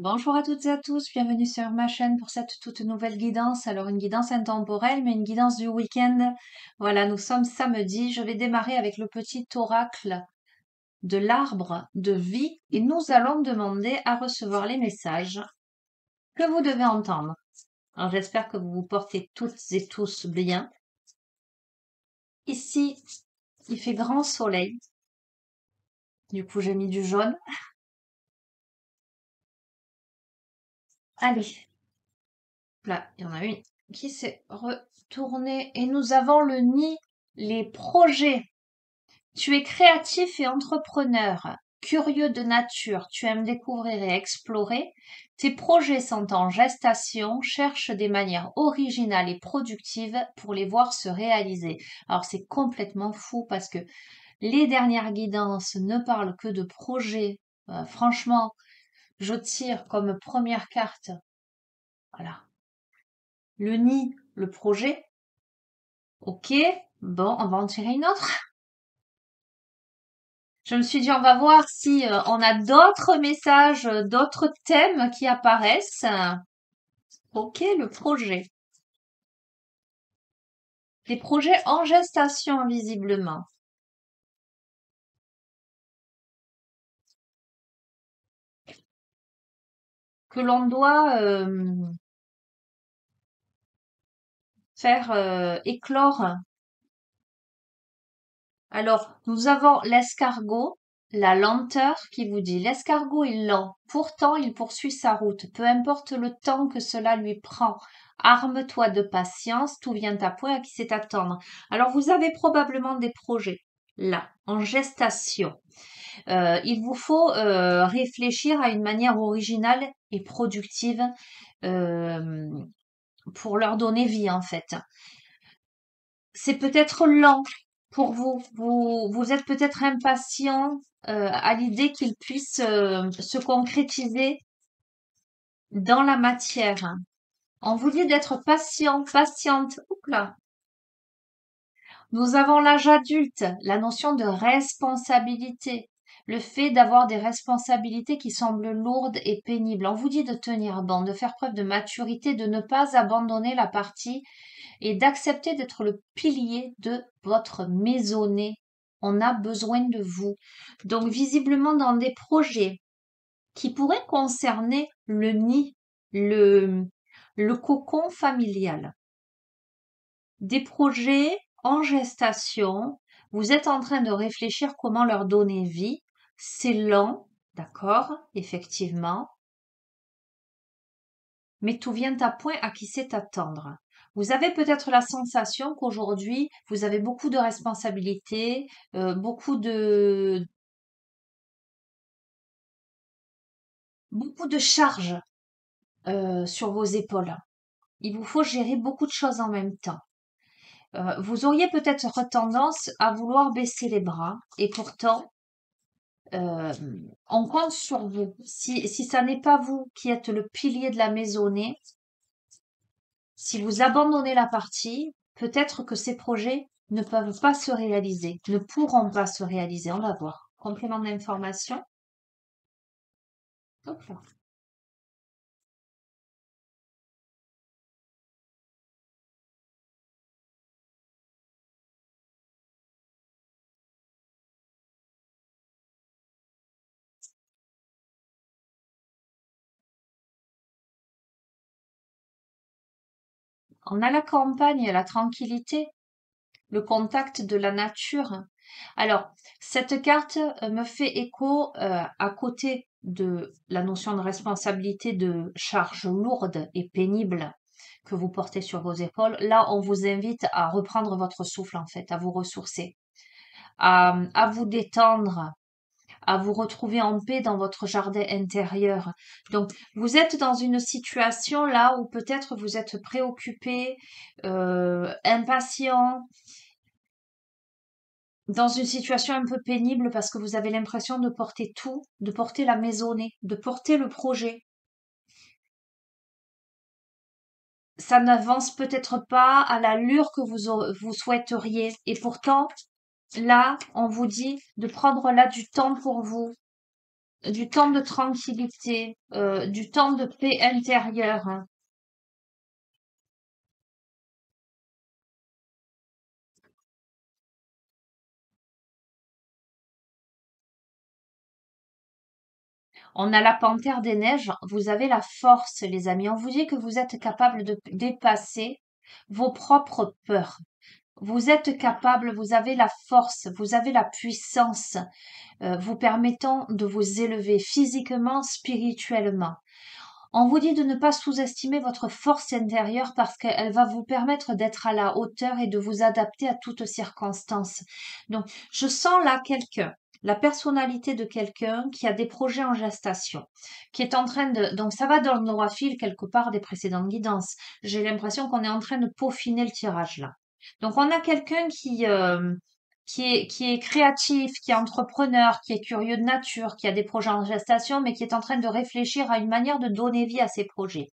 Bonjour à toutes et à tous, bienvenue sur ma chaîne pour cette toute nouvelle guidance. Alors une guidance intemporelle, mais une guidance du week-end. Voilà, nous sommes samedi. Je vais démarrer avec le petit oracle de l'arbre de vie et nous allons demander à recevoir les messages que vous devez entendre. Alors j'espère que vous vous portez toutes et tous bien. Ici, il fait grand soleil. Du coup, j'ai mis du jaune. Allez, là, il y en a une qui s'est retournée et nous avons le nid, les projets. Tu es créatif et entrepreneur, curieux de nature, tu aimes découvrir et explorer. Tes projets sont en gestation, cherche des manières originales et productives pour les voir se réaliser. Alors c'est complètement fou parce que les dernières guidances ne parlent que de projets. Franchement, je tire comme première carte, voilà, le nid, le projet. Ok, bon, on va en tirer une autre. Je me suis dit, on va voir si on a d'autres messages, d'autres thèmes qui apparaissent. Ok, le projet. Les projets en gestation, visiblement. Que l'on doit faire éclore. Alors, nous avons l'escargot, la lenteur qui vous dit l'escargot est lent, pourtant il poursuit sa route, peu importe le temps que cela lui prend. Arme-toi de patience, tout vient à point à qui sait attendre. Alors, vous avez probablement des projets là, en gestation. Il vous faut réfléchir à une manière originale et productive euh, pour leur donner vie en fait. C'est peut-être lent pour vous. Vous êtes peut-être impatient à l'idée qu'ils puissent se concrétiser dans la matière. On vous dit d'être patient, patiente. Oups là. Nous avons l'âge adulte, la notion de responsabilité, le fait d'avoir des responsabilités qui semblent lourdes et pénibles. On vous dit de tenir bon, de faire preuve de maturité, de ne pas abandonner la partie et d'accepter d'être le pilier de votre maisonnée. On a besoin de vous. Donc visiblement dans des projets qui pourraient concerner le nid, le cocon familial. Des projets en gestation, vous êtes en train de réfléchir comment leur donner vie. C'est lent, d'accord, effectivement, mais tout vient à point à qui sait attendre. Vous avez peut-être la sensation qu'aujourd'hui, vous avez beaucoup de responsabilités, beaucoup de charges sur vos épaules. Il vous faut gérer beaucoup de choses en même temps. Vous auriez peut-être tendance à vouloir baisser les bras et pourtant, euh, on compte sur vous. Si ça n'est pas vous qui êtes le pilier de la maisonnée, si vous abandonnez la partie, peut-être que ces projets ne peuvent pas se réaliser, ne pourront pas se réaliser. On va voir. Complément d'information. Hop là. On a la campagne, la tranquillité, le contact de la nature. Alors, cette carte me fait écho à côté de la notion de responsabilité de charge lourde et pénible que vous portez sur vos épaules. Là, on vous invite à reprendre votre souffle, en fait, à vous ressourcer, à vous détendre, à vous retrouver en paix dans votre jardin intérieur. Donc, vous êtes dans une situation là où peut-être vous êtes préoccupé, impatient, dans une situation un peu pénible parce que vous avez l'impression de porter tout, de porter la maisonnée, de porter le projet. Ça n'avance peut-être pas à l'allure que vous souhaiteriez. Et pourtant, là, on vous dit de prendre là du temps pour vous, du temps de tranquillité, du temps de paix intérieure, hein. On a la panthère des neiges, vous avez la force, les amis. On vous dit que vous êtes capable de dépasser vos propres peurs. Vous êtes capable, vous avez la force, vous avez la puissance, vous permettant de vous élever physiquement, spirituellement. On vous dit de ne pas sous-estimer votre force intérieure parce qu'elle va vous permettre d'être à la hauteur et de vous adapter à toutes circonstances. Donc, je sens là quelqu'un, la personnalité de quelqu'un qui a des projets en gestation, qui est en train de... Donc, ça va dans le droit fil quelque part des précédentes guidances. J'ai l'impression qu'on est en train de peaufiner le tirage là. Donc, on a quelqu'un qui est créatif, qui est entrepreneur, qui est curieux de nature, qui a des projets en gestation, mais qui est en train de réfléchir à une manière de donner vie à ses projets.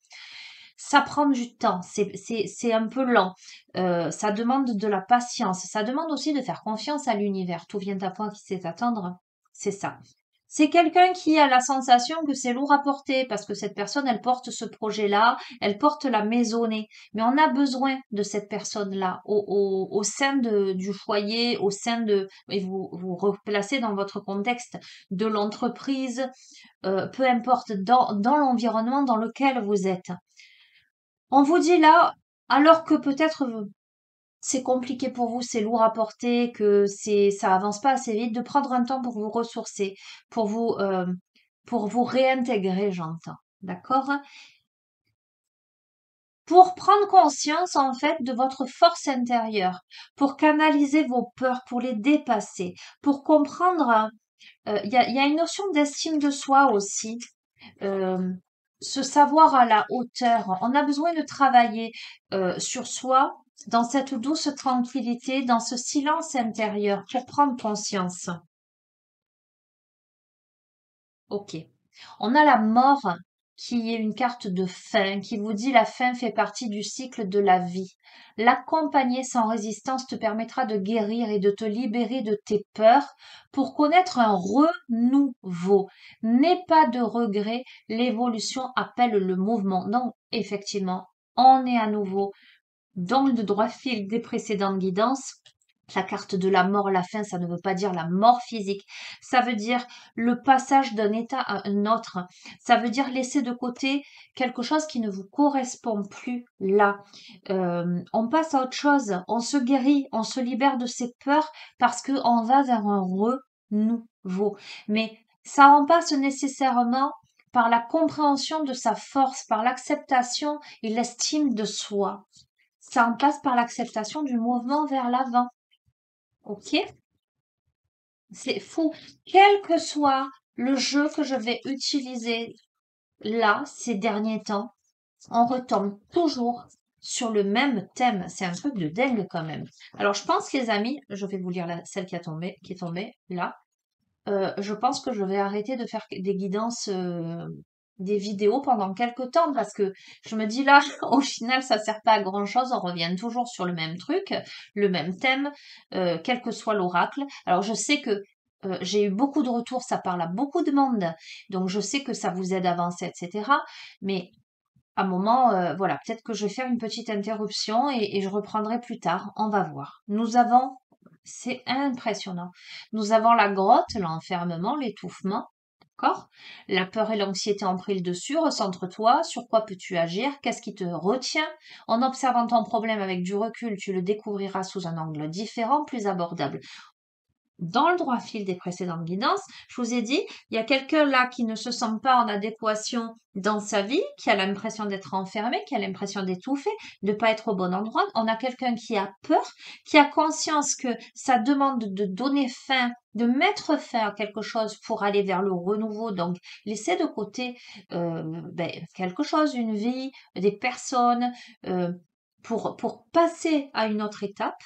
Ça prend du temps, c'est un peu lent, ça demande de la patience, ça demande aussi de faire confiance à l'univers. Tout vient à point qui sait attendre, c'est ça. C'est quelqu'un qui a la sensation que c'est lourd à porter parce que cette personne, elle porte ce projet-là, elle porte la maisonnée. Mais on a besoin de cette personne-là au sein du foyer, au sein de, et vous replacez dans votre contexte de l'entreprise, peu importe, dans l'environnement dans lequel vous êtes. On vous dit là, alors que peut-être c'est compliqué pour vous, c'est lourd à porter, que ça avance pas assez vite, de prendre un temps pour vous ressourcer, pour vous, euh, pour vous réintégrer, j'entends. D'accord? Pour prendre conscience, en fait, de votre force intérieure, pour canaliser vos peurs, pour les dépasser, pour comprendre, il y a une notion d'estime de soi aussi, euh, se savoir à la hauteur. On a besoin de travailler sur soi dans cette douce tranquillité, dans ce silence intérieur pour prendre conscience. Ok. On a la mort qui est une carte de fin, qui vous dit la fin fait partie du cycle de la vie. L'accompagner sans résistance te permettra de guérir et de te libérer de tes peurs pour connaître un renouveau. N'aie pas de regret, l'évolution appelle le mouvement. Donc, effectivement, on est à nouveau dans le droit fil des précédentes guidances. La carte de la mort, la fin, ça ne veut pas dire la mort physique. Ça veut dire le passage d'un état à un autre. Ça veut dire laisser de côté quelque chose qui ne vous correspond plus là. On passe à autre chose. On se guérit, on se libère de ses peurs parce qu'on va vers un renouveau. Mais ça en passe nécessairement par la compréhension de sa force, par l'acceptation et l'estime de soi. Ça en passe par l'acceptation du mouvement vers l'avant. Ok? C'est fou. Quel que soit le jeu que je vais utiliser là, ces derniers temps, on retombe toujours sur le même thème. C'est un truc de dingue quand même. Alors, je pense, les amis, je vais vous lire celle qui est tombée là. Je pense que je vais arrêter de faire des guidances, des vidéos pendant quelques temps parce que je me dis là, au final, ça sert pas à grand-chose. On revient toujours sur le même truc, le même thème, quel que soit l'oracle. Alors, je sais que j'ai eu beaucoup de retours, ça parle à beaucoup de monde, donc je sais que ça vous aide à avancer, etc. Mais à un moment, voilà, peut-être que je vais faire une petite interruption et je reprendrai plus tard. On va voir. C'est impressionnant. Nous avons la grotte, l'enfermement, l'étouffement. D'accord? La peur et l'anxiété ont pris le dessus. Recentre-toi. Sur quoi peux-tu agir? Qu'est-ce qui te retient? En observant ton problème avec du recul, tu le découvriras sous un angle différent, plus abordable. Dans le droit fil des précédentes guidances, je vous ai dit, il y a quelqu'un là qui ne se sent pas en adéquation dans sa vie, qui a l'impression d'être enfermé, qui a l'impression d'étouffer, de ne pas être au bon endroit. On a quelqu'un qui a peur, qui a conscience que ça demande de donner fin, de mettre fin à quelque chose pour aller vers le renouveau. Donc, laisser de côté quelque chose, une vie, des personnes, pour passer à une autre étape.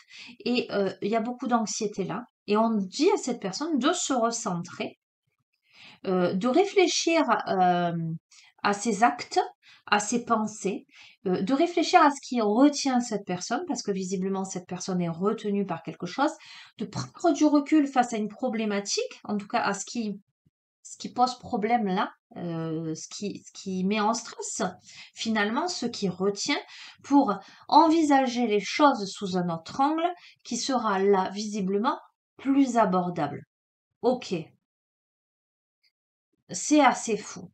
Et il y a beaucoup d'anxiété là. Et on dit à cette personne de se recentrer, de réfléchir à ses actes, à ses pensées, de réfléchir à ce qui retient cette personne, parce que visiblement cette personne est retenue par quelque chose, de prendre du recul face à une problématique, en tout cas à ce qui ce qui pose problème là, ce qui met en stress, finalement, ce qui retient pour envisager les choses sous un autre angle qui sera là, visiblement, plus abordable. Ok, c'est assez fou.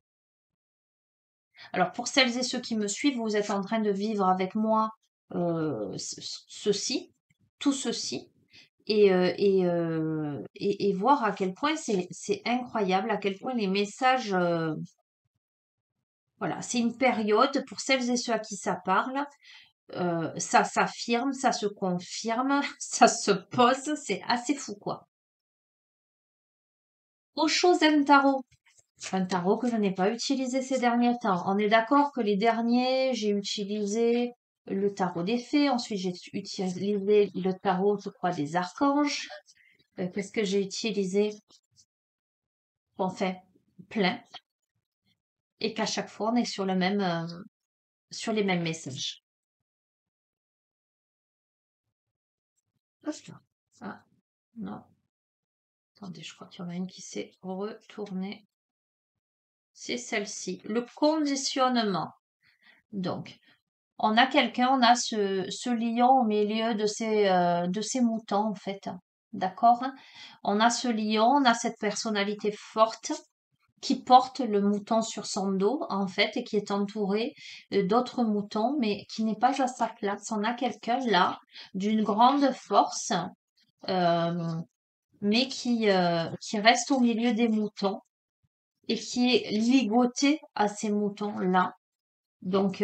Alors, pour celles et ceux qui me suivent, vous êtes en train de vivre avec moi ceci, tout ceci, et voir à quel point c'est incroyable, à quel point les messages, voilà, c'est une période, pour celles et ceux à qui ça parle, ça s'affirme, ça se confirme, ça se pose, c'est assez fou, quoi. Osho Zen Tarot. Un tarot que je n'ai pas utilisé ces derniers temps. On est d'accord que les derniers, j'ai utilisé le tarot des fées, ensuite j'ai utilisé le tarot, je crois, des archanges. Qu'est-ce que j'ai utilisé? Enfin, plein. Et qu'à chaque fois, on est sur sur les mêmes messages. Hop là. Ah, non. Attendez, je crois qu'il y en a une qui s'est retournée. C'est celle-ci. Le conditionnement. Donc, on a quelqu'un, on a ce lion au milieu de ses moutons, en fait. D'accord? On a ce lion, on a cette personnalité forte qui porte le mouton sur son dos, en fait, et qui est entouré d'autres moutons, mais qui n'est pas à sa place. On a quelqu'un là, d'une grande force, euh, mais qui reste au milieu des moutons et qui est ligoté à ces moutons-là. Donc,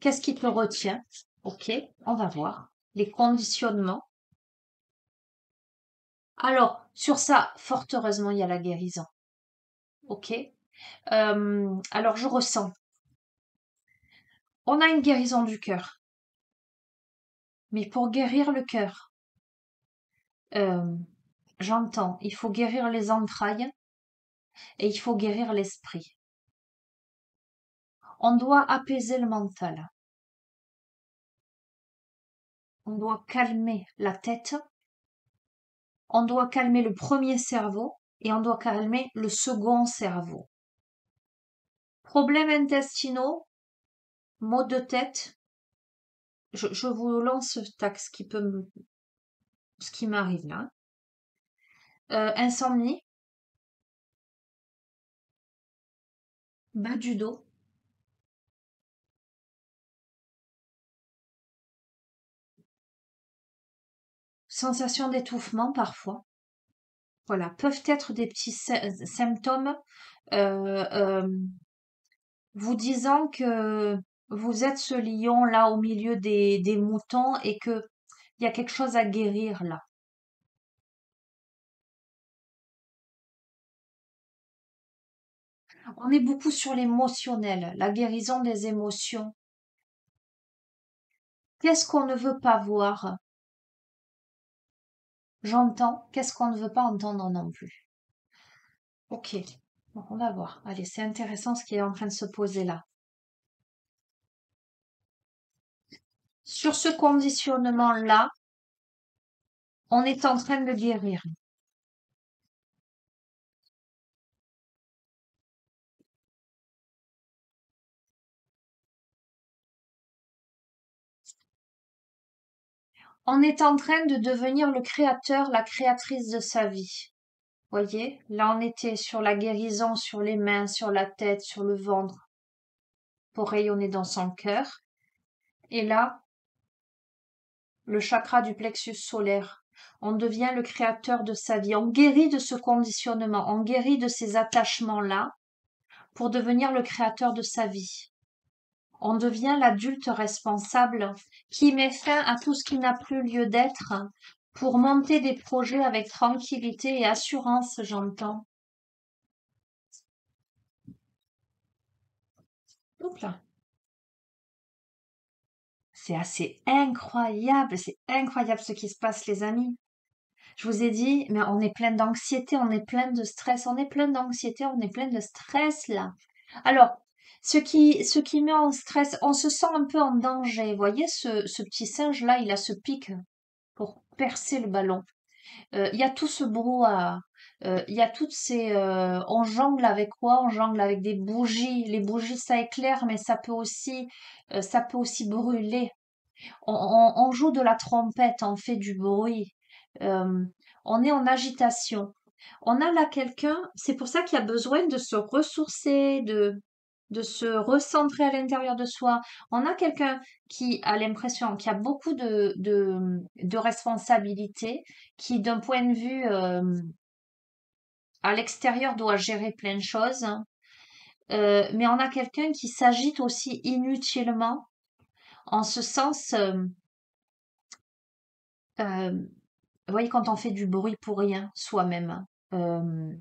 qu'est-ce qui te retient? Ok, on va voir. Les conditionnements. Alors, sur ça, fort heureusement, il y a la guérison. Ok. Alors, je ressens. On a une guérison du cœur. Mais pour guérir le cœur, euh, j'entends, il faut guérir les entrailles et il faut guérir l'esprit. On doit apaiser le mental. On doit calmer la tête. On doit calmer le premier cerveau et on doit calmer le second cerveau. Problèmes intestinaux, maux de tête. Je vous lance ce qui m'arrive là. Insomnie, bas du dos, sensation d'étouffement parfois. Voilà, peuvent être des petits symptômes euh, euh, vous disant que vous êtes ce lion là au milieu des moutons et que il y a quelque chose à guérir là. On est beaucoup sur l'émotionnel, la guérison des émotions. Qu'est-ce qu'on ne veut pas voir? J'entends. Qu'est-ce qu'on ne veut pas entendre non plus? Ok, bon, on va voir. Allez, c'est intéressant ce qui est en train de se poser là. Sur ce conditionnement-là, on est en train de guérir. On est en train de devenir le créateur, la créatrice de sa vie. Voyez, là on était sur la guérison, sur les mains, sur la tête, sur le ventre, pour rayonner dans son cœur. Et là, le chakra du plexus solaire. On devient le créateur de sa vie. On guérit de ce conditionnement, on guérit de ces attachements-là pour devenir le créateur de sa vie. On devient l'adulte responsable qui met fin à tout ce qui n'a plus lieu d'être pour monter des projets avec tranquillité et assurance, j'entends. Oups là. C'est incroyable ce qui se passe, les amis. Je vous ai dit, mais on est plein d'anxiété, on est plein de stress, on est plein d'anxiété, on est plein de stress là. Alors, ce qui met en stress, on se sent un peu en danger. Vous voyez, ce petit singe là, il a ce pic pour percer le ballon. Il y a tout ce brouhaha. Il y a toutes ces, on jongle avec quoi? On jongle avec des bougies. Les bougies, ça éclaire, mais ça peut aussi brûler. On joue de la trompette, on fait du bruit. Euh, on est en agitation. On a là quelqu'un, c'est pour ça qu'il y a besoin de se ressourcer, de se recentrer à l'intérieur de soi. On a quelqu'un qui a l'impression qu'il y a beaucoup de responsabilités, qui d'un point de vue à l'extérieur doit gérer plein de choses. Mais on a quelqu'un qui s'agite aussi inutilement, en ce sens, euh, vous voyez, quand on fait du bruit pour rien, soi-même, euh,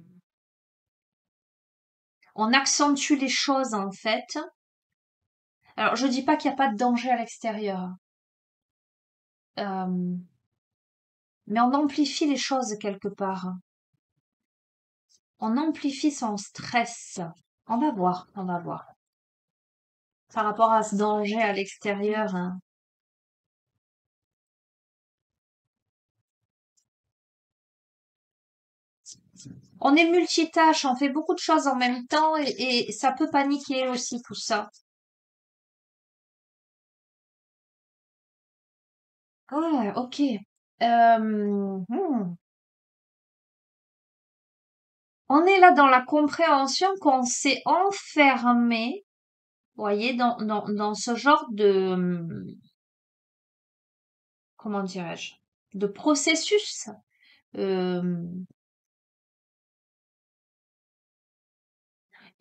on accentue les choses en fait. Alors, je dis pas qu'il n'y a pas de danger à l'extérieur, euh, mais on amplifie les choses quelque part. On amplifie son stress. On va voir. Par rapport à ce danger à l'extérieur, hein. On est multitâche, on fait beaucoup de choses en même temps et ça peut paniquer aussi tout ça. Ah, ok. Hmm. On est là dans la compréhension qu'on s'est enfermé, vous voyez, dans ce genre de, comment dirais-je, de processus. Euh,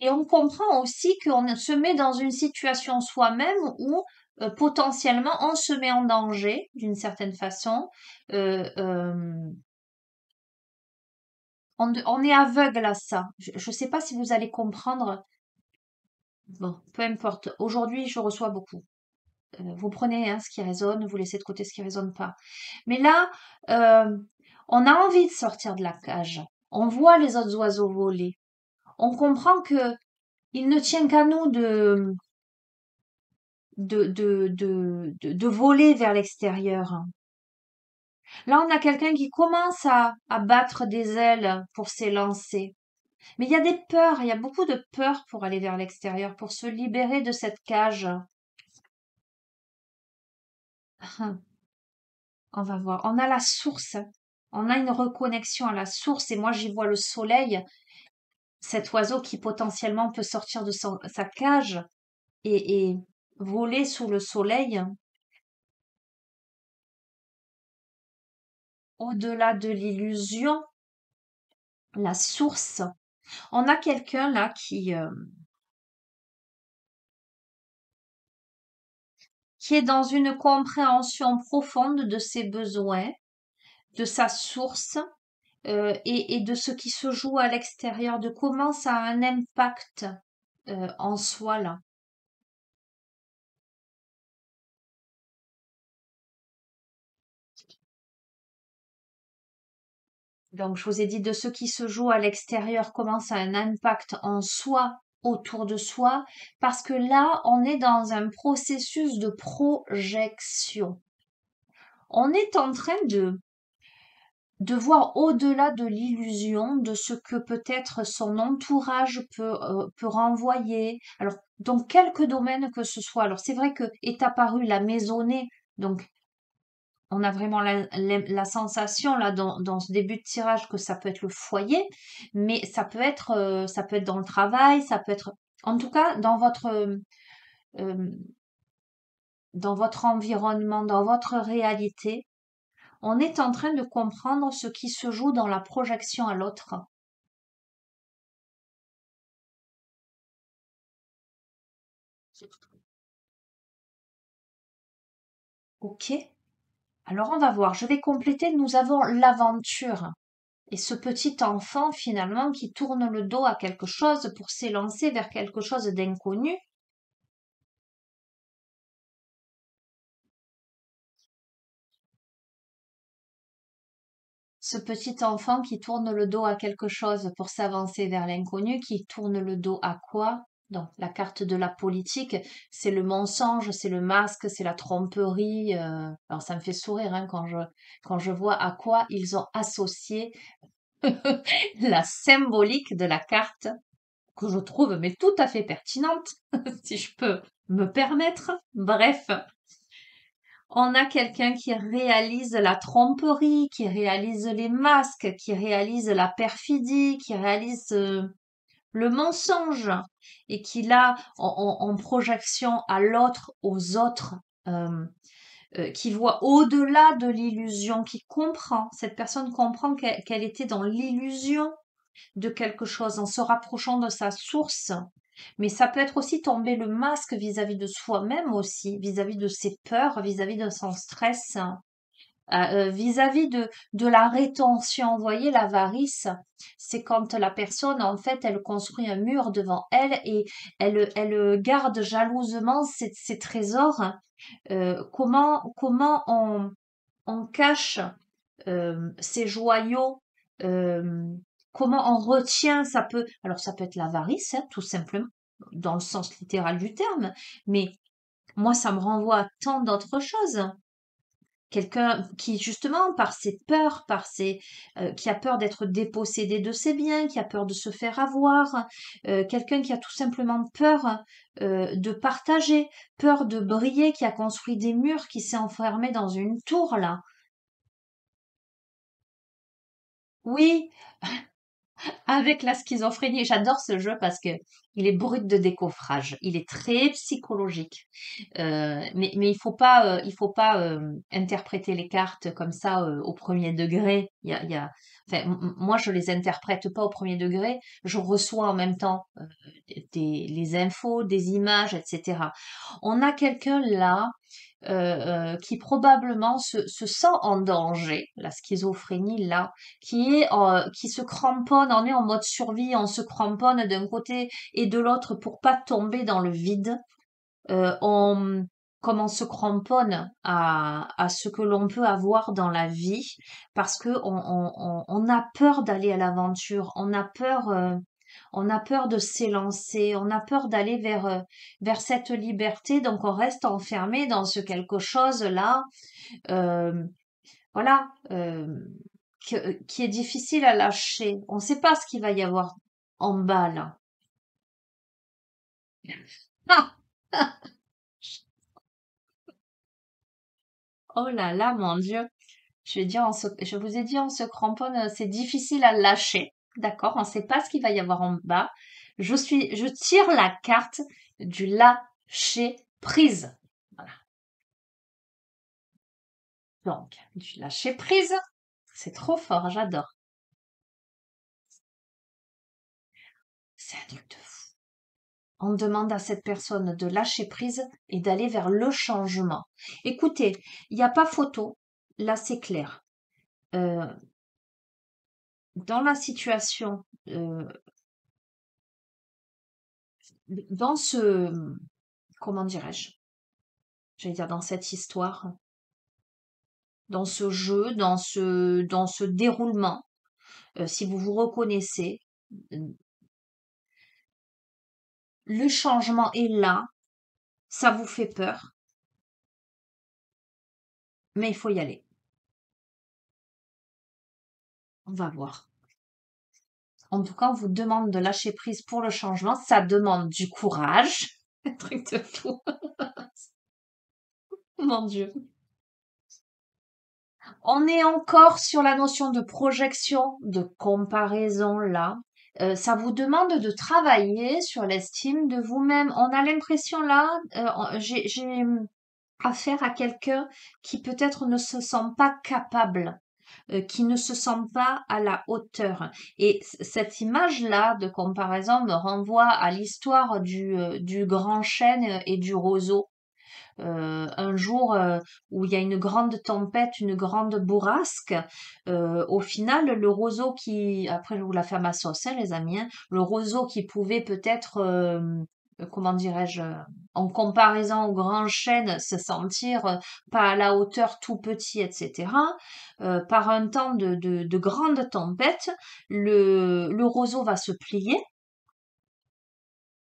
et on comprend aussi qu'on se met dans une situation soi-même où potentiellement on se met en danger d'une certaine façon. Euh, euh, on est aveugle à ça. Je ne sais pas si vous allez comprendre. Bon, peu importe. Aujourd'hui, je reçois beaucoup. Vous prenez hein, ce qui résonne, vous laissez de côté ce qui résonne pas. Mais là, euh, on a envie de sortir de la cage. On voit les autres oiseaux voler. On comprend que il ne tient qu'à nous de voler vers l'extérieur. Là, on a quelqu'un qui commence à battre des ailes pour s'élancer. Mais il y a des peurs, il y a beaucoup de peurs pour aller vers l'extérieur, pour se libérer de cette cage. On va voir. On a la source. On a une reconnexion à la source et moi j'y vois le soleil, cet oiseau qui potentiellement peut sortir de sa cage et voler sous le soleil, au-delà de l'illusion, la source. On a quelqu'un là qui est dans une compréhension profonde de ses besoins, de sa source et de ce qui se joue à l'extérieur, de comment ça a un impact en soi là. Donc, je vous ai dit de ce qui se joue à l'extérieur, comment ça a un impact en soi, autour de soi, parce que là, on est dans un processus de projection. On est en train de voir au-delà de l'illusion de ce que peut-être son entourage peut renvoyer. Alors, dans quelques domaines que ce soit. Alors, c'est vrai que est apparue la maisonnée, donc on a vraiment la sensation là dans ce début de tirage que ça peut être le foyer, mais ça peut être dans le travail, ça peut être en tout cas euh, dans votre environnement, dans votre réalité. On est en train de comprendre ce qui se joue dans la projection à l'autre. Ok? Alors on va voir, je vais compléter, nous avons l'aventure. Et ce petit enfant finalement qui tourne le dos à quelque chose pour s'élancer vers quelque chose d'inconnu. Ce petit enfant qui tourne le dos à quelque chose pour s'avancer vers l'inconnu, qui tourne le dos à quoi? Donc, la carte de la politique, c'est le mensonge, c'est le masque, c'est la tromperie. Alors, ça me fait sourire hein, quand je vois à quoi ils ont associé. la symbolique de la carte, que je trouve mais tout à fait pertinente, si je peux me permettre. Bref, on a quelqu'un qui réalise la tromperie, qui réalise les masques, qui réalise la perfidie, qui réalise le mensonge et qui l'a en projection à l'autre, aux autres, euh, qui voit au-delà de l'illusion, qui comprend, cette personne comprend qu'elle était dans l'illusion de quelque chose en se rapprochant de sa source. Mais ça peut être aussi tomber le masque vis-à-vis de soi-même aussi, vis-à-vis de ses peurs, vis-à-vis de son stress, vis-à-vis de la rétention. Vous voyez, l'avarice, c'est quand la personne, en fait, elle construit un mur devant elle et elle garde jalousement ses trésors. Comment on cache ces joyaux, comment on retient, alors ça peut être l'avarice, hein, tout simplement, dans le sens littéral du terme, mais moi, ça me renvoie à tant d'autres choses. Quelqu'un qui, justement, par ses peurs, qui a peur d'être dépossédé de ses biens, qui a peur de se faire avoir, quelqu'un qui a tout simplement peur de partager, peur de briller, qui a construit des murs, qui s'est enfermé dans une tour, là. Oui, avec la schizophrénie, j'adore ce jeu parce que il est brut de décoffrage, il est très psychologique. Mais il faut pas interpréter les cartes comme ça au premier degré. Enfin, moi je les interprète pas au premier degré, je reçois en même temps les infos, des images, etc. On a quelqu'un là qui probablement se sent en danger, la schizophrénie là, qui se cramponne, on est en mode survie, on se cramponne d'un côté et de l'autre pour pas tomber dans le vide. On Comme on se cramponne à ce que l'on peut avoir dans la vie parce que on a peur d'aller à l'aventure, on a peur de s'élancer, on a peur d'aller vers cette liberté, donc on reste enfermé dans ce quelque chose-là, euh, voilà, qui est difficile à lâcher. On ne sait pas ce qu'il va y avoir en bas là. Ah, oh là là, mon Dieu. Je vais dire, je vous ai dit, on se cramponne, c'est difficile à lâcher. D'accord, on ne sait pas ce qu'il va y avoir en bas. Je tire la carte du lâcher prise. Voilà. Donc, du lâcher prise, c'est trop fort, j'adore. C'est un truc de fou. On demande à cette personne de lâcher prise et d'aller vers le changement. Écoutez, il n'y a pas photo. Là, c'est clair. Euh, dans la situation, dans ce, comment dirais-je, j'allais dire dans cette histoire, dans ce jeu, dans ce déroulement, si vous vous reconnaissez, euh, le changement est là, ça vous fait peur, mais il faut y aller. On va voir. En tout cas, on vous demande de lâcher prise pour le changement. Ça demande du courage. Un truc de fou. Mon Dieu. On est encore sur la notion de projection, de comparaison là. Ça vous demande de travailler sur l'estime de vous-même. On a l'impression là, j'ai affaire à quelqu'un qui peut-être ne se sent pas capable, qui ne se sent pas à la hauteur. Et cette image-là de comparaison me renvoie à l'histoire du grand chêne et du roseau. Un jour où il y a une grande tempête, une grande bourrasque, au final, le roseau après je vous la fais à ma sauce, hein, les amis, hein, le roseau qui pouvait peut-être, comment dirais-je, en comparaison au grand chêne, se sentir pas à la hauteur, tout petit, etc. Par un temps de grande tempête, le roseau va se plier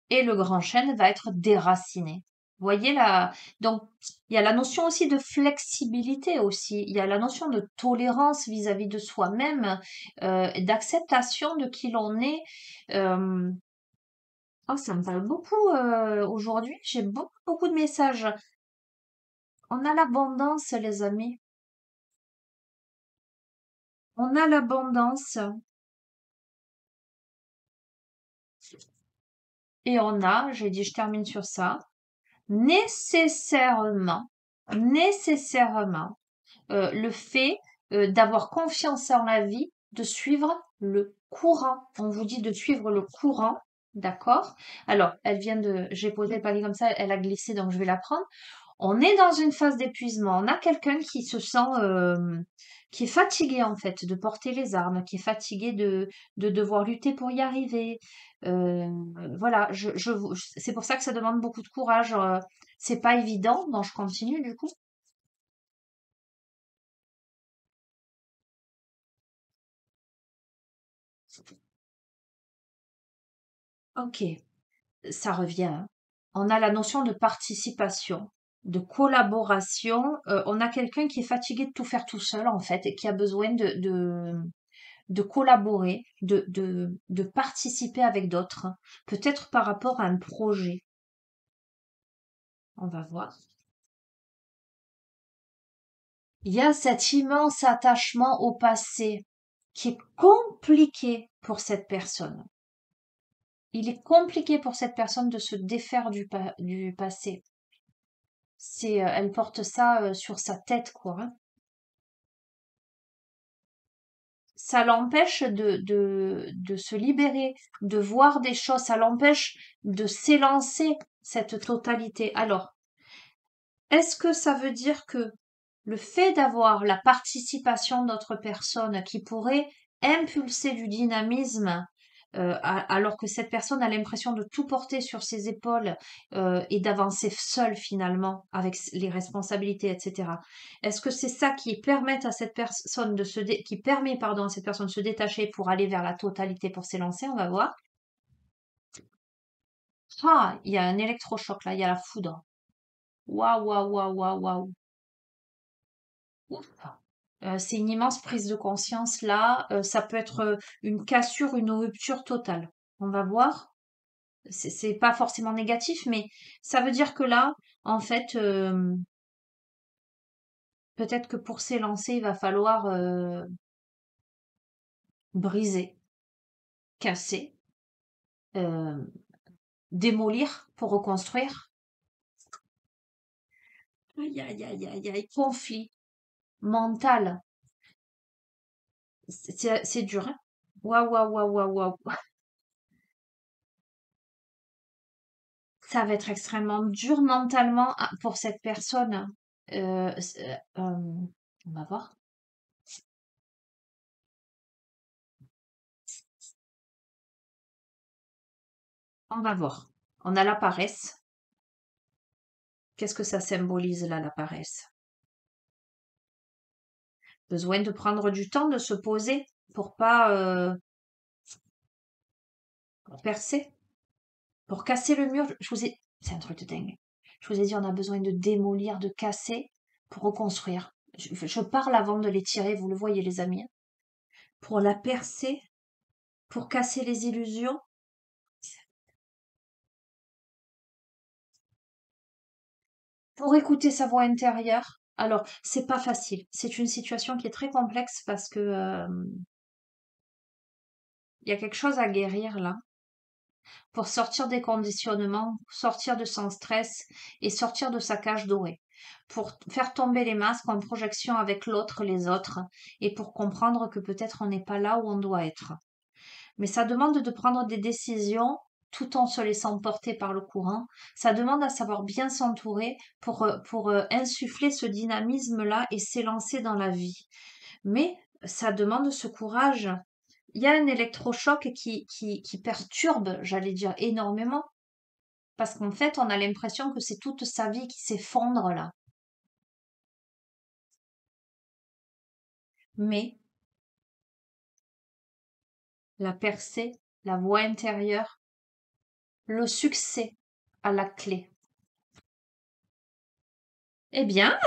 et le grand chêne va être déraciné. Voyez la donc il y a la notion aussi de flexibilité aussi. Il y a la notion de tolérance vis-à-vis de soi-même, et d'acceptation de qui l'on est. Euh, oh, ça me parle beaucoup aujourd'hui. J'ai beaucoup, beaucoup de messages. On a l'abondance, les amis. On a l'abondance et on a, j'ai dit, je termine sur ça, nécessairement, nécessairement le fait d'avoir confiance en la vie, de suivre le courant. On vous dit de suivre le courant, d'accord? Alors, elle vient de, j'ai posé le palier comme ça, elle a glissé, donc je vais la prendre. On est dans une phase d'épuisement. On a quelqu'un qui se sent, qui est fatigué en fait de porter les armes, qui est fatigué de devoir lutter pour y arriver. Euh, voilà, c'est pour ça que ça demande beaucoup de courage. C'est pas évident, donc je continue du coup. Ok, ça revient, hein. On a la notion de participation, de collaboration. On a quelqu'un qui est fatigué de tout faire tout seul en fait et qui a besoin de collaborer, de participer avec d'autres, peut-être par rapport à un projet. On va voir. Il y a cet immense attachement au passé qui est compliqué pour cette personne. Il est compliqué pour cette personne de se défaire du passé. Elle porte ça sur sa tête, quoi, hein. Ça l'empêche de se libérer, de voir des choses, ça l'empêche de s'élancer cette totalité. Alors, est-ce que ça veut dire que le fait d'avoir la participation d'autres personnes qui pourraient impulser du dynamisme, alors que cette personne a l'impression de tout porter sur ses épaules, et d'avancer seule finalement avec les responsabilités, etc. Est-ce que c'est ça qui permet à cette personne qui permet, pardon, à cette personne de se détacher pour aller vers la totalité, pour s'élancer? On va voir. Ah, il y a un électrochoc là, il y a la foudre. Waouh, waouh, waouh, waouh, waouh. Ouf. C'est une immense prise de conscience là. Ça peut être une cassure, une rupture totale. On va voir. C'est pas forcément négatif, mais ça veut dire que là, en fait, peut-être que pour s'élancer, il va falloir briser, casser, euh, démolir pour reconstruire. Aïe, aïe, aïe, aïe, aïe. Conflit mental. C'est dur, hein. Waouh, waouh, waouh, waouh, waouh. Ça va être extrêmement dur mentalement pour cette personne. On va voir. On va voir. On a la paresse. Qu'est-ce que ça symbolise là, la paresse? Besoin de prendre du temps, de se poser pour pas percer, pour casser le mur. C'est un truc de dingue. Je vous ai dit, on a besoin de démolir, de casser pour reconstruire. Je parle avant de les tirer, vous le voyez les amis, hein. Pour la percer, pour casser les illusions, pour écouter sa voix intérieure. Alors, c'est pas facile. C'est une situation qui est très complexe parce que il y a quelque chose à guérir là pour sortir des conditionnements, sortir de son stress et sortir de sa cage dorée, pour faire tomber les masques en projection avec l'autre, les autres, et pour comprendre que peut-être on n'est pas là où on doit être. Mais ça demande de prendre des décisions tout en se laissant porter par le courant. Ça demande à savoir bien s'entourer pour insuffler ce dynamisme-là et s'élancer dans la vie. Mais ça demande ce courage. Il y a un électrochoc qui perturbe, j'allais dire, énormément. Parce qu'en fait, on a l'impression que c'est toute sa vie qui s'effondre là. Mais la percée, la voix intérieure, le succès à la clé. Eh bien,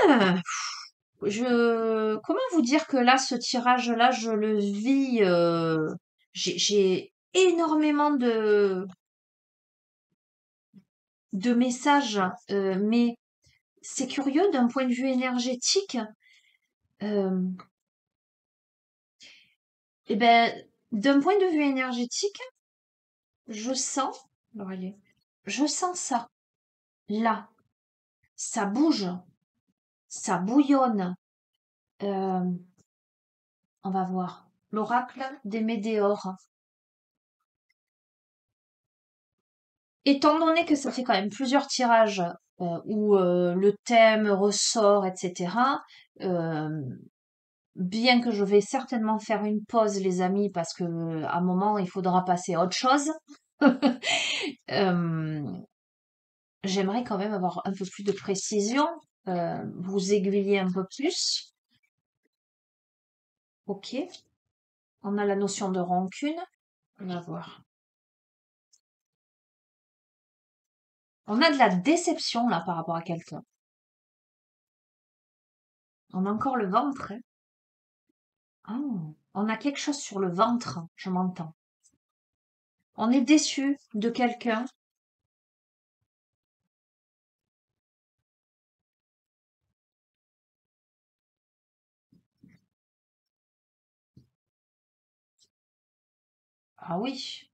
comment vous dire que là, ce tirage-là, je le vis, j'ai énormément de messages, mais c'est curieux d'un point de vue énergétique. euh, eh ben, d'un point de vue énergétique, je sens, alors, je sens ça, là, ça bouge, ça bouillonne. Euh, on va voir. L'oracle des météores. Étant donné que ça fait quand même plusieurs tirages où le thème ressort, etc., euh, bien que je vais certainement faire une pause, les amis, parce que à un moment, il faudra passer à autre chose, euh, j'aimerais quand même avoir un peu plus de précision, vous aiguiller un peu plus. Ok, on a la notion de rancune. On va voir. On a de la déception là par rapport à quelqu'un. On a encore le ventre, hein. Ah, on a quelque chose sur le ventre, je m'entends. On est déçu de quelqu'un. Ah oui.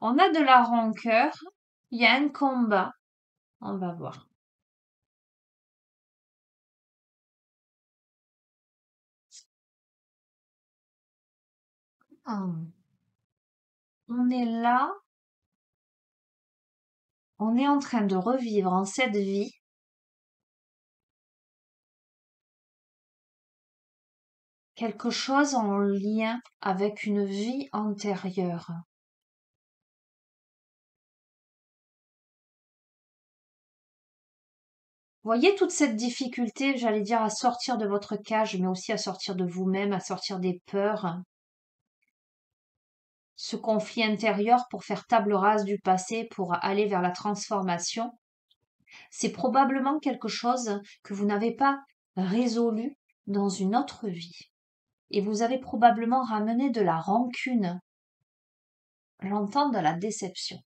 On a de la rancœur. Il y a un combat. On va voir. Ah. On est là. On est en train de revivre en cette vie quelque chose en lien avec une vie antérieure. Voyez toute cette difficulté, j'allais dire, à sortir de votre cage, mais aussi à sortir de vous-même, à sortir des peurs, ce conflit intérieur pour faire table rase du passé, pour aller vers la transformation. C'est probablement quelque chose que vous n'avez pas résolu dans une autre vie. Et vous avez probablement ramené de la rancune. J'entends de la déception.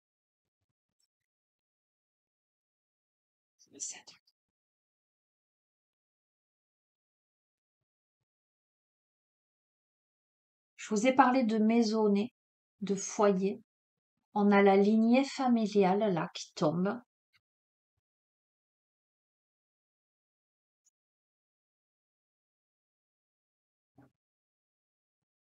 Je vous ai parlé de maisonnée, de foyer. On a la lignée familiale là qui tombe.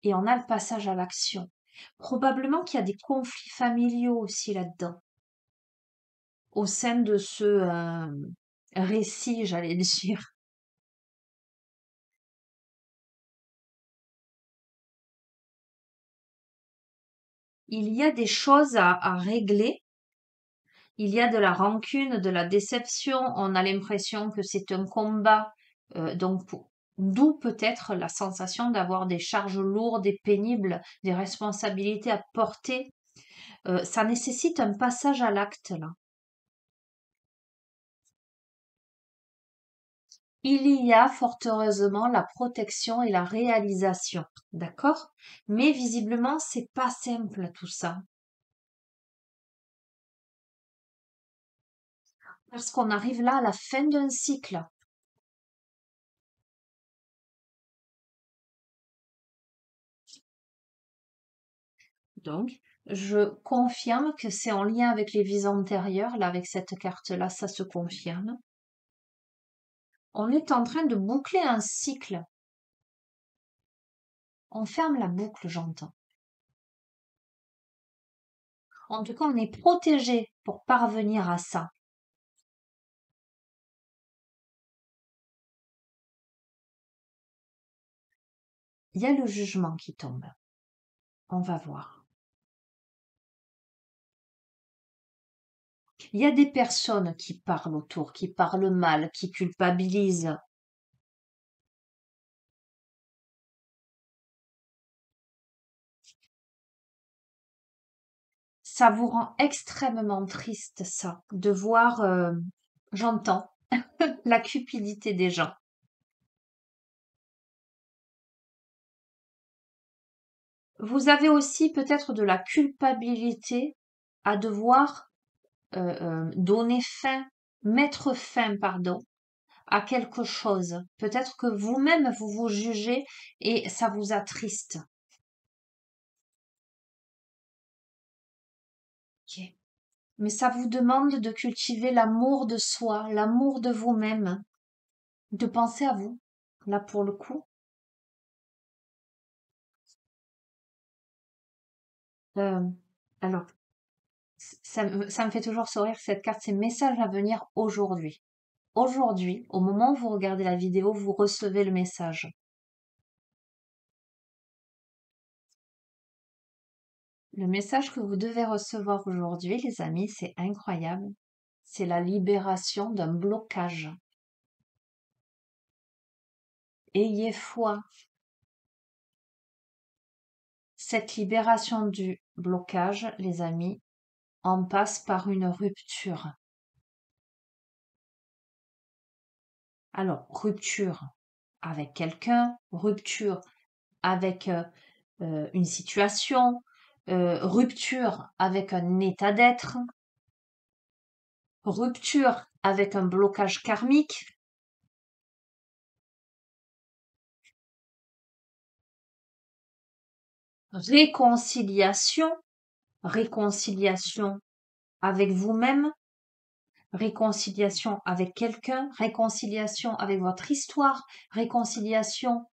Et on a le passage à l'action. Probablement qu'il y a des conflits familiaux aussi là-dedans, au sein de ce récit, j'allais dire. Il y a des choses à régler. Il y a de la rancune, de la déception. On a l'impression que c'est un combat. D'où peut-être la sensation d'avoir des charges lourdes et pénibles, des responsabilités à porter. Ça nécessite un passage à l'acte là. Il y a fort heureusement la protection et la réalisation, d'accord? Mais visiblement, c'est pas simple tout ça, parce qu'on arrive là à la fin d'un cycle. Donc, je confirme que c'est en lien avec les vies antérieures. Là, avec cette carte-là, ça se confirme. On est en train de boucler un cycle. On ferme la boucle, j'entends. En tout cas, on est protégé pour parvenir à ça. Il y a le jugement qui tombe. On va voir. Il y a des personnes qui parlent autour, qui parlent mal, qui culpabilisent. Ça vous rend extrêmement triste, ça, de voir j'entends la cupidité des gens. Vous avez aussi peut-être de la culpabilité à devoir donner fin, mettre fin, pardon, à quelque chose. Peut-être que vous-même, vous vous jugez et ça vous attriste. Ok. Mais ça vous demande de cultiver l'amour de soi, l'amour de vous-même, de penser à vous. Là, pour le coup, euh, alors, ça me fait toujours sourire cette carte, c'est message à venir aujourd'hui. Aujourd'hui, au moment où vous regardez la vidéo, vous recevez le message. Le message que vous devez recevoir aujourd'hui, les amis, c'est incroyable. C'est la libération d'un blocage. Ayez foi. Cette libération du blocage, les amis, en passe par une rupture. Alors, rupture avec quelqu'un, rupture avec une situation, rupture avec un état d'être, rupture avec un blocage karmique, réconciliation, réconciliation avec vous-même, réconciliation avec quelqu'un, réconciliation avec votre histoire, réconciliation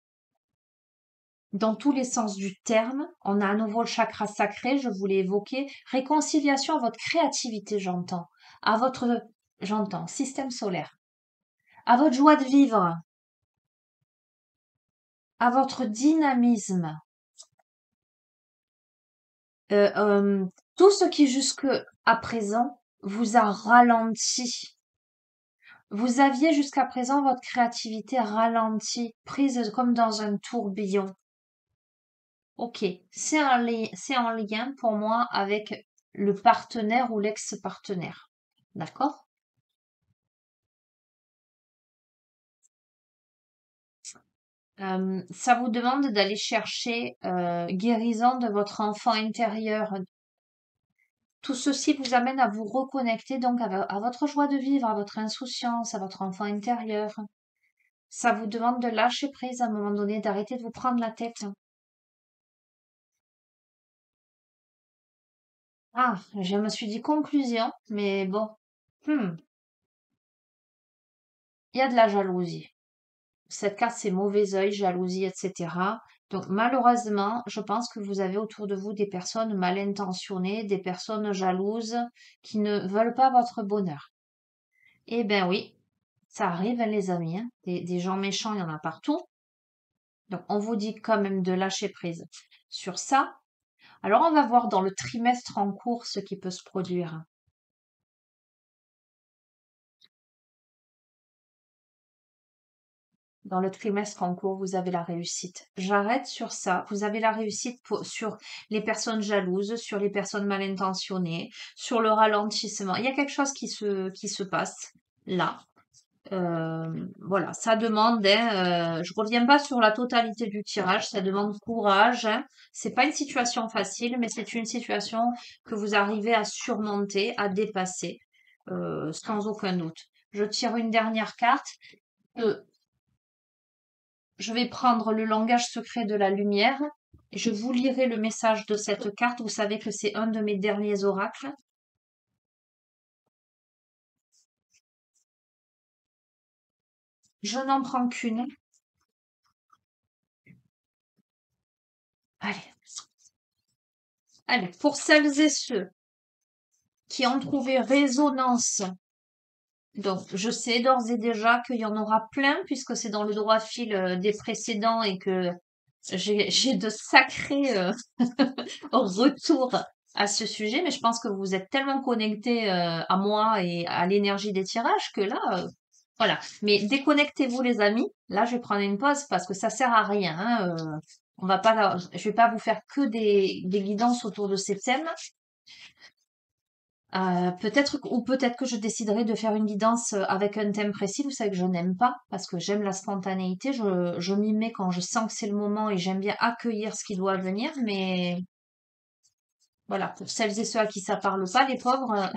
dans tous les sens du terme. On a à nouveau le chakra sacré, je vous l'ai évoqué. Réconciliation à votre créativité, j'entends, système solaire, à votre joie de vivre, à votre dynamisme. Euh, euh, tout ce qui jusque à présent vous a ralenti. Vous aviez jusqu'à présent votre créativité ralentie, prise comme dans un tourbillon. Ok, c'est en lien pour moi avec le partenaire ou l'ex-partenaire. D'accord? Ça vous demande d'aller chercher guérison de votre enfant intérieur. Tout ceci vous amène à vous reconnecter donc à votre joie de vivre, à votre insouciance, à votre enfant intérieur. Ça vous demande de lâcher prise à un moment donné, d'arrêter de vous prendre la tête. Ah, je me suis dit conclusion, mais bon, hmm, il y a de la jalousie. Cette carte, c'est mauvais œil, jalousie, etc. Donc, malheureusement, je pense que vous avez autour de vous des personnes mal intentionnées, des personnes jalouses qui ne veulent pas votre bonheur. Eh ben oui, ça arrive, hein, les amis, hein. Des gens méchants, il y en a partout. Donc, on vous dit quand même de lâcher prise sur ça. Alors, on va voir dans le trimestre en cours ce qui peut se produire. Dans le trimestre en cours, vous avez la réussite. J'arrête sur ça. Vous avez la réussite sur les personnes jalouses, sur les personnes mal intentionnées, sur le ralentissement. Il y a quelque chose qui se passe là. Voilà, ça demande, hein, je reviens pas sur la totalité du tirage, ça demande courage, hein. C'est pas une situation facile, mais c'est une situation que vous arrivez à surmonter, à dépasser, sans aucun doute. Je tire une dernière carte. Euh, je vais prendre le langage secret de la lumière et je vous lirai le message de cette carte. Vous savez que c'est un de mes derniers oracles. Je n'en prends qu'une. Allez, allez, pour celles et ceux qui ont trouvé résonance, donc je sais d'ores et déjà qu'il y en aura plein puisque c'est dans le droit fil des précédents et que j'ai de sacrés retours à ce sujet, mais je pense que vous êtes tellement connectés à moi et à l'énergie des tirages que là, voilà. Mais déconnectez-vous les amis. Là, je vais prendre une pause parce que ça sert à rien, hein. On va pas, je vais pas vous faire que des guidances autour de ces thèmes. Peut-être que je déciderai de faire une guidance avec un thème précis. Vous savez que je n'aime pas parce que j'aime la spontanéité. Je m'y mets quand je sens que c'est le moment et j'aime bien accueillir ce qui doit venir. Mais voilà, pour celles et ceux à qui ça parle pas, les pauvres,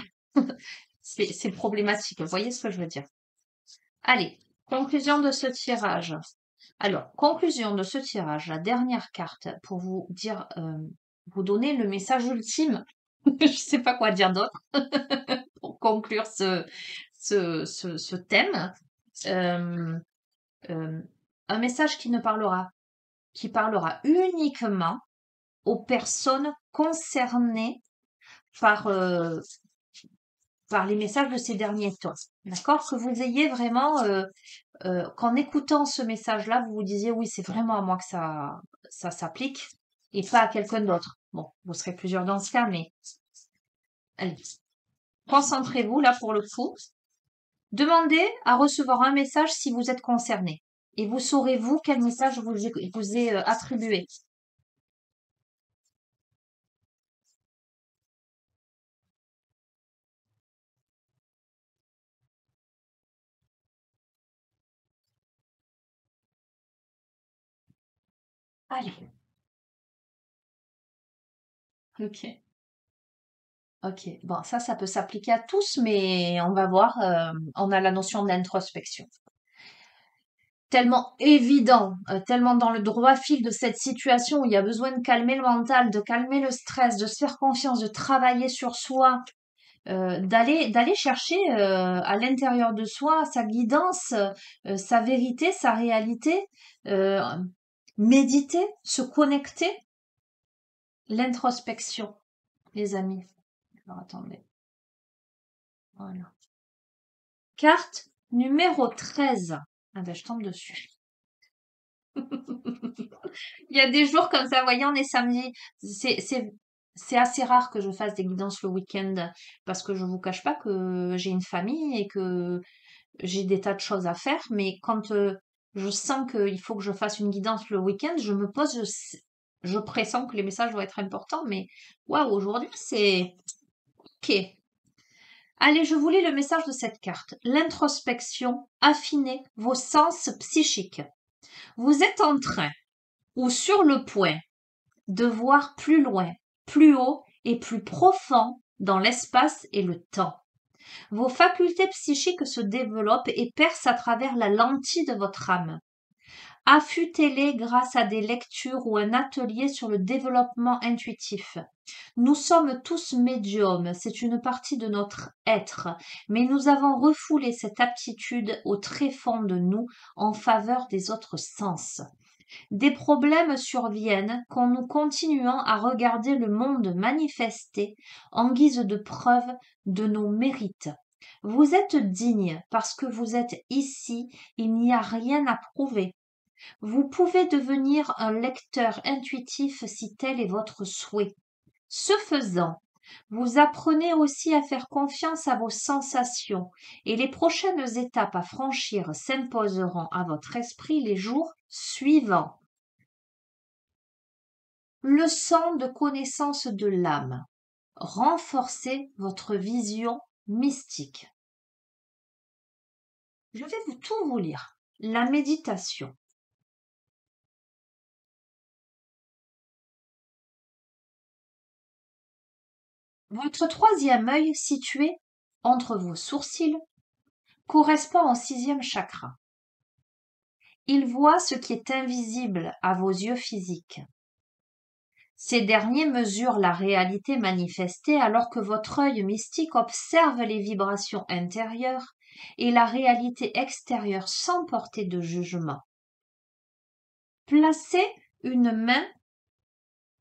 c'est problématique. Vous voyez ce que je veux dire? Allez, conclusion de ce tirage. Alors, conclusion de ce tirage, la dernière carte pour vous dire, vous donner le message ultime. Je sais pas quoi dire d'autre pour conclure ce thème. Euh, euh, un message qui parlera uniquement aux personnes concernées par, par les messages de ces derniers temps. D'accord? Que vous ayez vraiment, qu'en écoutant ce message-là, vous vous disiez oui, c'est vraiment à moi que ça s'applique et pas à quelqu'un d'autre. Bon, vous serez plusieurs dans ce cas, mais allez, concentrez-vous là pour le coup. Demandez à recevoir un message si vous êtes concerné. Et vous saurez, vous, quel message vous est attribué. Allez. Ok. Ok. Bon, ça peut s'appliquer à tous, mais on va voir. On a la notion d'introspection. Tellement évident, tellement dans le droit fil de cette situation où il y a besoin de calmer le mental, de calmer le stress, de se faire confiance, de travailler sur soi, d'aller chercher à l'intérieur de soi sa guidance, sa vérité, sa réalité, euh, méditer, se connecter, l'introspection, les amis. Alors attendez, voilà. Carte numéro 13. Ah ben je tombe dessus. Il y a des jours comme ça, voyez, on est samedi. C'est assez rare que je fasse des guidances le week-end parce que je vous cache pas que j'ai une famille et que j'ai des tas de choses à faire. Mais quand je sens qu'il faut que je fasse une guidance le week-end, je me pose, je pressens que les messages vont être importants. Mais waouh, aujourd'hui, c'est OK. Allez, je vous lis le message de cette carte. L'introspection, affinez vos sens psychiques. Vous êtes en train ou sur le point de voir plus loin, plus haut et plus profond dans l'espace et le temps. Vos facultés psychiques se développent et percent à travers la lentille de votre âme. Affûtez-les grâce à des lectures ou un atelier sur le développement intuitif. Nous sommes tous médiums, c'est une partie de notre être, mais nous avons refoulé cette aptitude au tréfonds de nous en faveur des autres sens. Des problèmes surviennent quand nous continuons à regarder le monde manifester en guise de preuve de nos mérites. Vous êtes digne parce que vous êtes ici, il n'y a rien à prouver. Vous pouvez devenir un lecteur intuitif si tel est votre souhait. Ce faisant, vous apprenez aussi à faire confiance à vos sensations et les prochaines étapes à franchir s'imposeront à votre esprit les jours suivants. Leçon de connaissance de l'âme. Renforcez votre vision mystique. Je vais tout vous lire. La méditation. Votre troisième œil, situé entre vos sourcils, correspond au sixième chakra. Il voit ce qui est invisible à vos yeux physiques. Ces derniers mesurent la réalité manifestée alors que votre œil mystique observe les vibrations intérieures et la réalité extérieure sans porter de jugement. Placez une main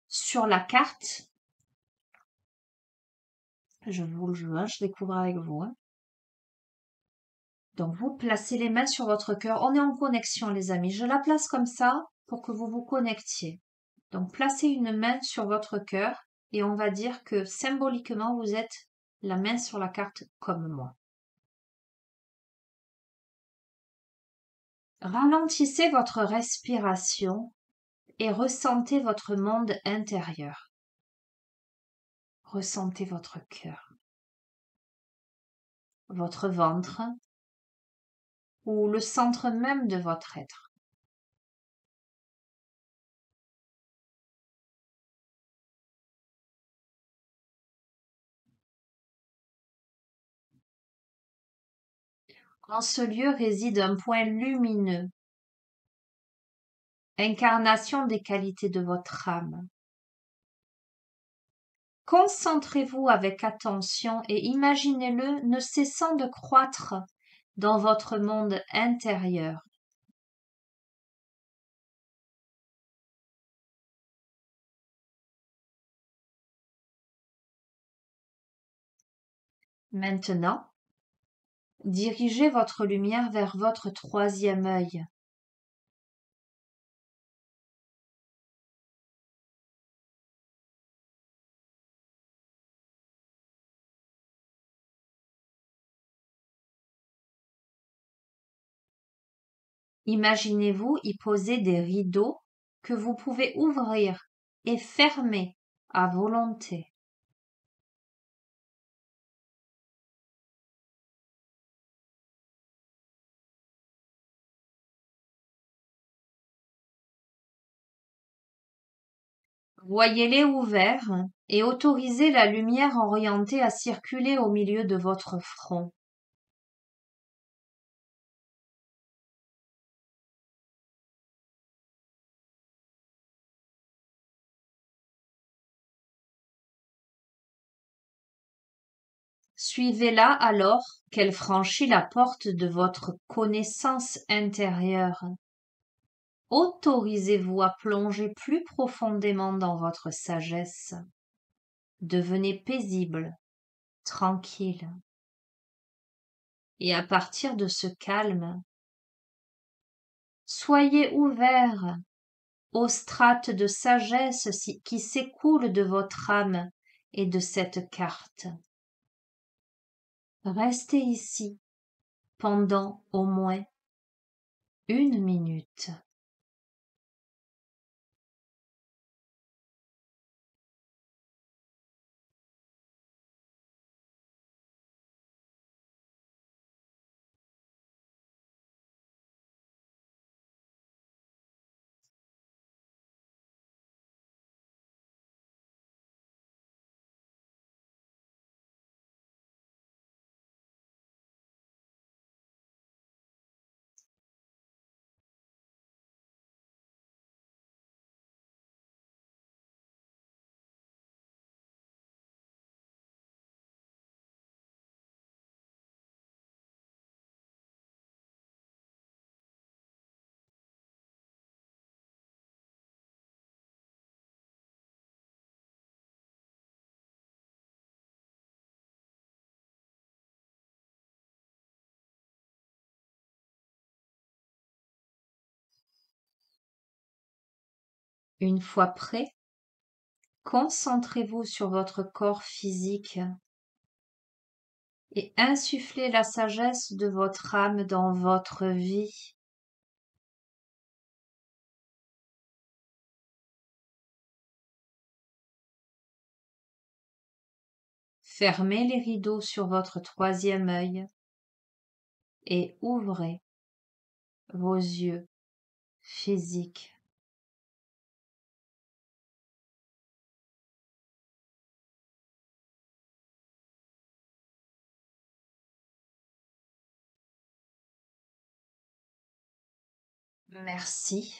sur la carte. Je vous le joue, je découvre avec vous. Donc vous placez les mains sur votre cœur. On est en connexion les amis. Je la place comme ça pour que vous vous connectiez. Donc placez une main sur votre cœur et on va dire que symboliquement vous êtes la main sur la carte comme moi. Ralentissez votre respiration et ressentez votre monde intérieur. Ressentez votre cœur. votre ventre ou le centre même de votre être. En ce lieu réside un point lumineux, incarnation des qualités de votre âme. Concentrez-vous avec attention et imaginez-le ne cessant de croître dans votre monde intérieur. Maintenant, dirigez votre lumière vers votre troisième œil. Imaginez-vous y poser des rideaux que vous pouvez ouvrir et fermer à volonté. Voyez-les ouverts et autorisez la lumière orientée à circuler au milieu de votre front. Suivez-la alors qu'elle franchit la porte de votre connaissance intérieure. Autorisez-vous à plonger plus profondément dans votre sagesse. Devenez paisible, tranquille. Et à partir de ce calme, soyez ouvert aux strates de sagesse qui s'écoulent de votre âme et de cette carte. Restez ici pendant au moins 1 minute. Une fois prêt, concentrez-vous sur votre corps physique et insufflez la sagesse de votre âme dans votre vie. Fermez les rideaux sur votre troisième œil et ouvrez vos yeux physiques. Merci,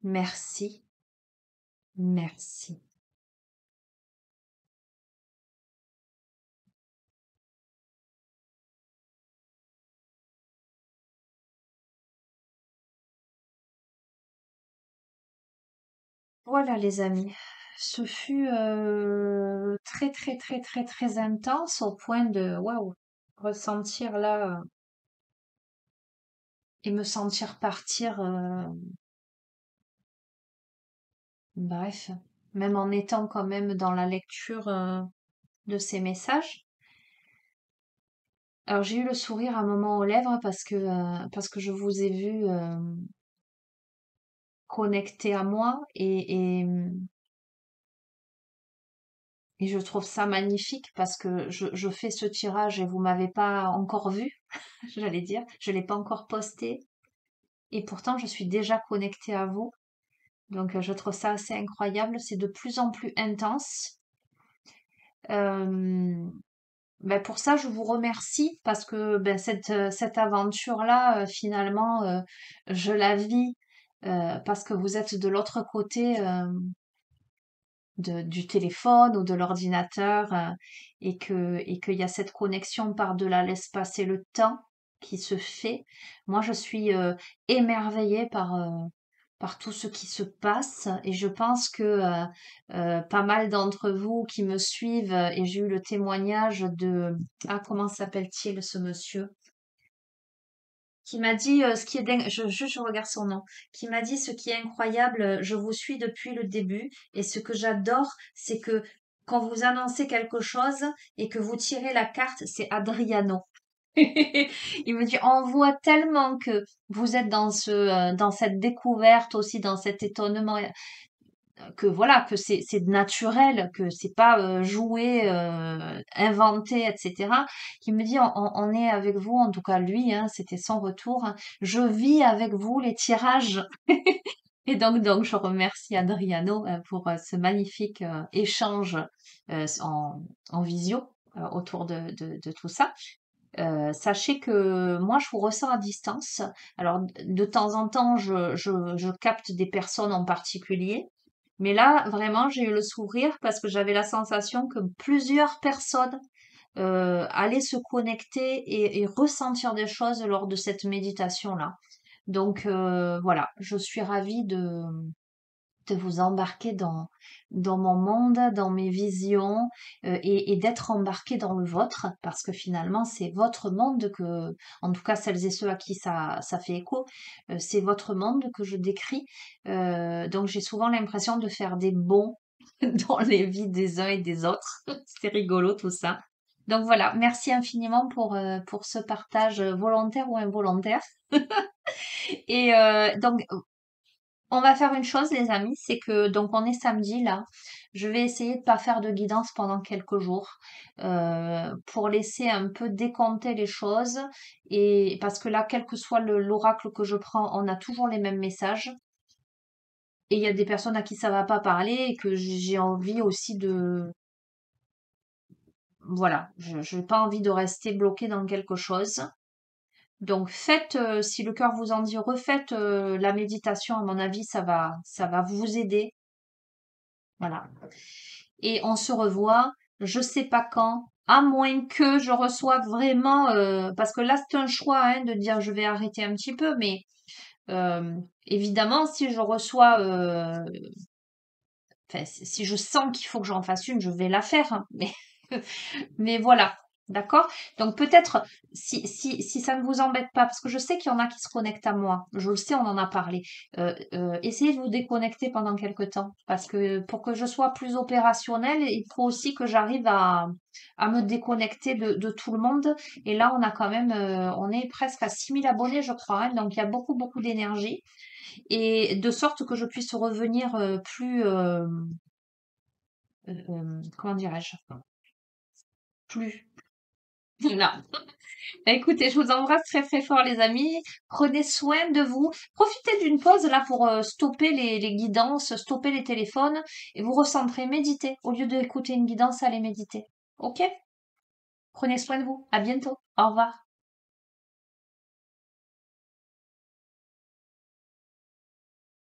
merci, merci. Voilà les amis, ce fut très très très très très intense au point de waouh, ressentir là et me sentir partir. Bref, même en étant quand même dans la lecture de ces messages. Alors j'ai eu le sourire un moment aux lèvres parce que je vous ai vu connecté à moi et Et je trouve ça magnifique parce que je fais ce tirage et vous m'avez pas encore vu, j'allais dire. Je l'ai pas encore posté. Et pourtant, je suis déjà connectée à vous. Donc, je trouve ça assez incroyable. C'est de plus en plus intense. Euh, ben pour ça, je vous remercie parce que ben, cette aventure-là, finalement, je la vis parce que vous êtes de l'autre côté du téléphone ou de l'ordinateur et qu'il y a cette connexion par-delà l'espace et le temps qui se fait. Moi, je suis émerveillée par tout ce qui se passe et je pense que pas mal d'entre vous qui me suivent et j'ai eu le témoignage de ah comment s'appelle-t-il ce monsieur qui m'a dit ce qui est dingue, je regarde son nom, qui m'a dit ce qui est incroyable, je vous suis depuis le début et ce que j'adore, c'est que quand vous annoncez quelque chose et que vous tirez la carte, c'est Adriano. Il me dit, on voit tellement que vous êtes dans cette découverte aussi, dans cet étonnement, que voilà, que c'est naturel, que c'est pas joué, inventé, etc. Qui me dit, on est avec vous, en tout cas lui, hein, c'était son retour. Hein, je vis avec vous les tirages. Et donc, je remercie Adriano pour ce magnifique échange en visio autour de tout ça. Sachez que moi, je vous ressens à distance. Alors, de temps en temps, je capte des personnes en particulier. Mais là, vraiment, j'ai eu le sourire parce que j'avais la sensation que plusieurs personnes allaient se connecter et ressentir des choses lors de cette méditation-là. Donc voilà, je suis ravie de vous embarquer dans mon monde, dans mes visions et d'être embarqué dans le vôtre parce que finalement c'est votre monde que, en tout cas celles et ceux à qui ça fait écho, c'est votre monde que je décris. Donc j'ai souvent l'impression de faire des bonds dans les vies des uns et des autres. C'est rigolo tout ça. Donc voilà, merci infiniment pour ce partage volontaire ou involontaire. Et donc on va faire une chose, les amis, c'est que donc on est samedi là. Je vais essayer de pas faire de guidance pendant quelques jours pour laisser un peu décompter les choses et parce que là, quel que soit l'oracle que je prends, on a toujours les mêmes messages. Et il y a des personnes à qui ça va pas parler et que j'ai envie aussi de voilà, je n'ai pas envie de rester bloquée dans quelque chose. Donc faites, si le cœur vous en dit, refaites la méditation. À mon avis, ça va vous aider. Voilà. Et on se revoit, je sais pas quand, à moins que je reçoive vraiment, parce que là c'est un choix hein, de dire je vais arrêter un petit peu, mais euh, évidemment si je reçois, enfin si je sens qu'il faut que j'en fasse une, je vais la faire, hein, mais mais voilà, d'accord? Donc peut-être, si ça ne vous embête pas, parce que je sais qu'il y en a qui se connectent à moi, je le sais, on en a parlé, essayez de vous déconnecter pendant quelque temps, parce que pour que je sois plus opérationnelle, il faut aussi que j'arrive à me déconnecter de tout le monde. Et là, on a quand même, on est presque à 6000 abonnés, je crois, hein, donc il y a beaucoup, beaucoup d'énergie. Et de sorte que je puisse revenir plus, comment dirais-je, plus... Là. Bah, écoutez, je vous embrasse très très fort les amis. Prenez soin de vous. Profitez d'une pause là pour stopper les guidances, stopper les téléphones et vous recentrer, méditer. Au lieu d'écouter une guidance, allez méditer. Ok? Prenez soin de vous. À bientôt. Au revoir.